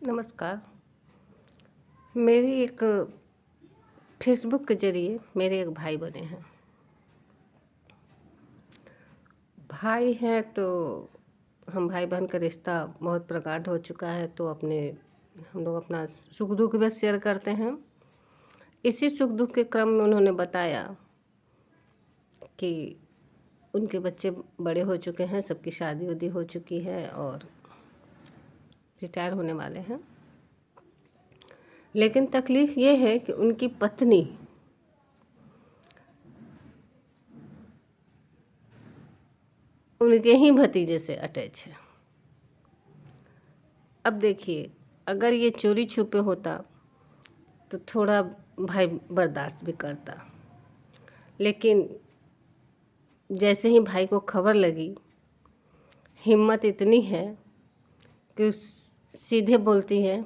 नमस्कार। मेरी एक फ़ेसबुक के ज़रिए मेरे एक भाई बने हैं। भाई हैं तो हम भाई-बहन का रिश्ता बहुत प्रगाढ़ हो चुका है, तो हम लोग अपना सुख-दुःख भी शेयर करते हैं। इसी सुख-दुःख के क्रम में उन्होंने बताया कि उनके बच्चे बड़े हो चुके हैं, सबकी शादी-वादी हो चुकी है और रिटायर होने वाले हैं। लेकिन तकलीफ़ ये है कि उनकी पत्नी उनके ही भतीजे से अटैच है। अब देखिए, अगर ये चोरी-छुपे होता तो थोड़ा भाई बर्दाश्त भी करता, लेकिन जैसे ही भाई को खबर लगी, हिम्मत इतनी है कि सीधे बोलती है,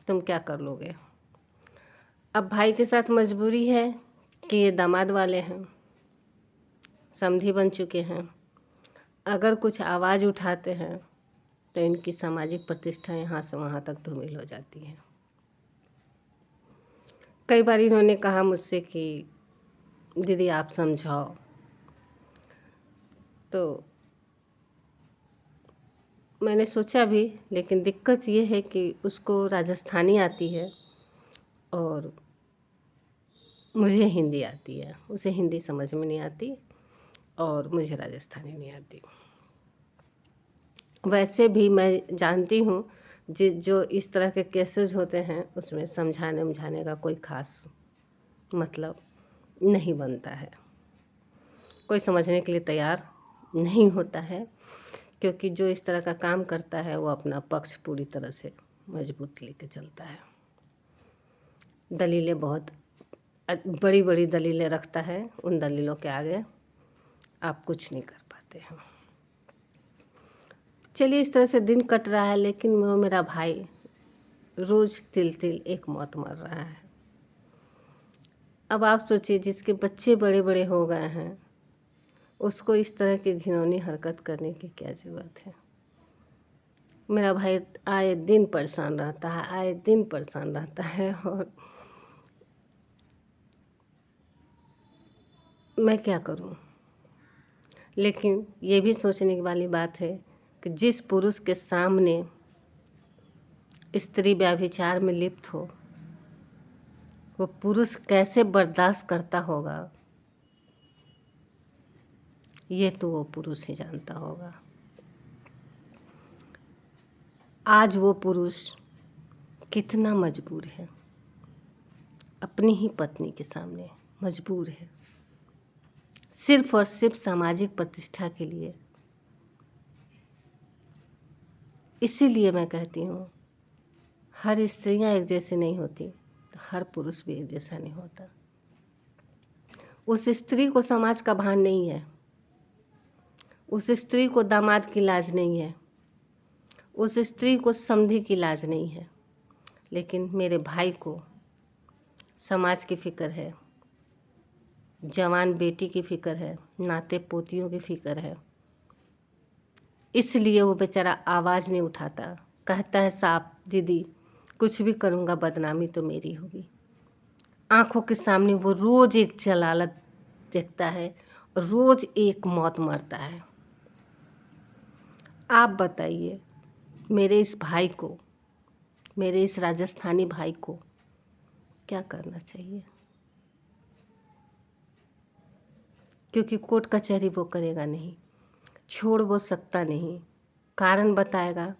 तुम क्या कर लोगे। अब भाई के साथ मजबूरी है कि ये दामाद वाले हैं, समधी बन चुके हैं। अगर कुछ आवाज़ उठाते हैं तो इनकी सामाजिक प्रतिष्ठा यहाँ से वहाँ तक धूमिल हो जाती है। कई बार इन्होंने कहा मुझसे कि दीदी आप समझाओ, तो मैंने सोचा भी, लेकिन दिक्कत ये है कि उसको राजस्थानी आती है और मुझे हिंदी आती है। उसे हिंदी समझ में नहीं आती और मुझे राजस्थानी नहीं आती। वैसे भी मैं जानती हूँ जो इस तरह के केसेस होते हैं उसमें समझाने-वमझाने का कोई ख़ास मतलब नहीं बनता है। कोई समझने के लिए तैयार नहीं होता है, क्योंकि जो इस तरह का काम करता है वो अपना पक्ष पूरी तरह से मजबूत लेके चलता है। दलीलें बहुत बड़ी-बड़ी दलीलें रखता है, उन दलीलों के आगे आप कुछ नहीं कर पाते हैं। चलिए, इस तरह से दिन कट रहा है, लेकिन वो मेरा भाई रोज़ तिल-तिल एक मौत मर रहा है। अब आप सोचिए, जिसके बच्चे बड़े-बड़े हो गए हैं, उसको इस तरह की घिनौनी हरकत करने की क्या ज़रूरत है। मेरा भाई आए दिन परेशान रहता है, आए दिन परेशान रहता है और मैं क्या करूं। लेकिन ये भी सोचने वाली बात है कि जिस पुरुष के सामने स्त्री व्यभिचार में लिप्त हो, वो पुरुष कैसे बर्दाश्त करता होगा, ये तो वो पुरुष ही जानता होगा। आज वो पुरुष कितना मजबूर है, अपनी ही पत्नी के सामने मजबूर है, सिर्फ और सिर्फ सामाजिक प्रतिष्ठा के लिए। इसीलिए मैं कहती हूँ, हर स्त्रियाँ एक जैसी नहीं होती, तो हर पुरुष भी एक जैसा नहीं होता। उस स्त्री को समाज का भान नहीं है, उस स्त्री को दामाद की लाज नहीं है, उस स्त्री को समधी की लाज नहीं है, लेकिन मेरे भाई को समाज की फ़िक्र है, जवान बेटी की फ़िक्र है, नाते पोतियों की फ़िक्र है। इसलिए वो बेचारा आवाज़ नहीं उठाता, कहता है साफ, दीदी कुछ भी करूँगा बदनामी तो मेरी होगी। आँखों के सामने वो रोज़ एक जलालत देखता है और रोज़ एक मौत मरता है। आप बताइए, मेरे इस भाई को, मेरे इस राजस्थानी भाई को क्या करना चाहिए। क्योंकि कोर्ट कचहरी वो करेगा नहीं, छोड़ वो सकता नहीं, कारण बताएगा,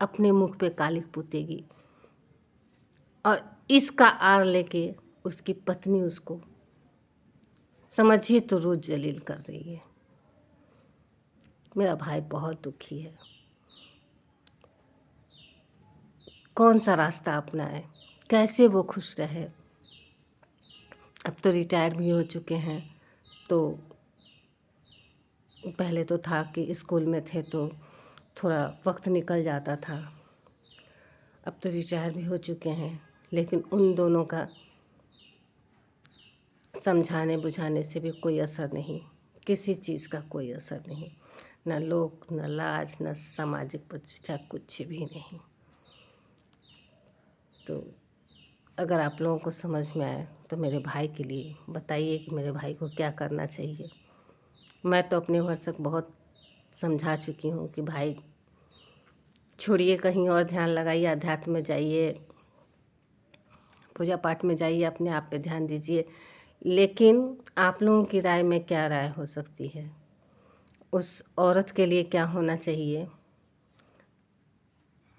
अपने मुख पे कालिख पूतेगी और इसका आड़ लेके उसकी पत्नी उसको समझिए तो रोज़ जलील कर रही है। मेरा भाई बहुत दुखी है, कौन सा रास्ता अपनाए, कैसे वो खुश रहे। अब तो रिटायर भी हो चुके हैं, तो पहले तो था कि स्कूल में थे तो थोड़ा वक्त निकल जाता था। अब तो रिटायर भी हो चुके हैं, लेकिन उन दोनों का समझाने बुझाने से भी कोई असर नहीं, किसी चीज़ का कोई असर नहीं, न लोक, न लाज, न सामाजिक प्रतिष्ठा, कुछ भी नहीं। तो अगर आप लोगों को समझ में आए तो मेरे भाई के लिए बताइए कि मेरे भाई को क्या करना चाहिए। मैं तो अपने भरसक बहुत समझा चुकी हूँ कि भाई छोड़िए, कहीं और ध्यान लगाइए, अध्यात्म में जाइए, पूजा पाठ में जाइए, अपने आप पे ध्यान दीजिए। लेकिन आप लोगों की राय में क्या राय हो सकती है? उस औरत के लिए क्या होना चाहिए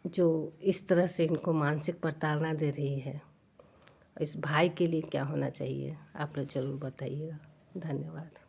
जो इस तरह से इनको मानसिक प्रताड़ना दे रही है? इस भाई के लिए क्या होना चाहिए? आप लोग ज़रूर बताइएगा। धन्यवाद।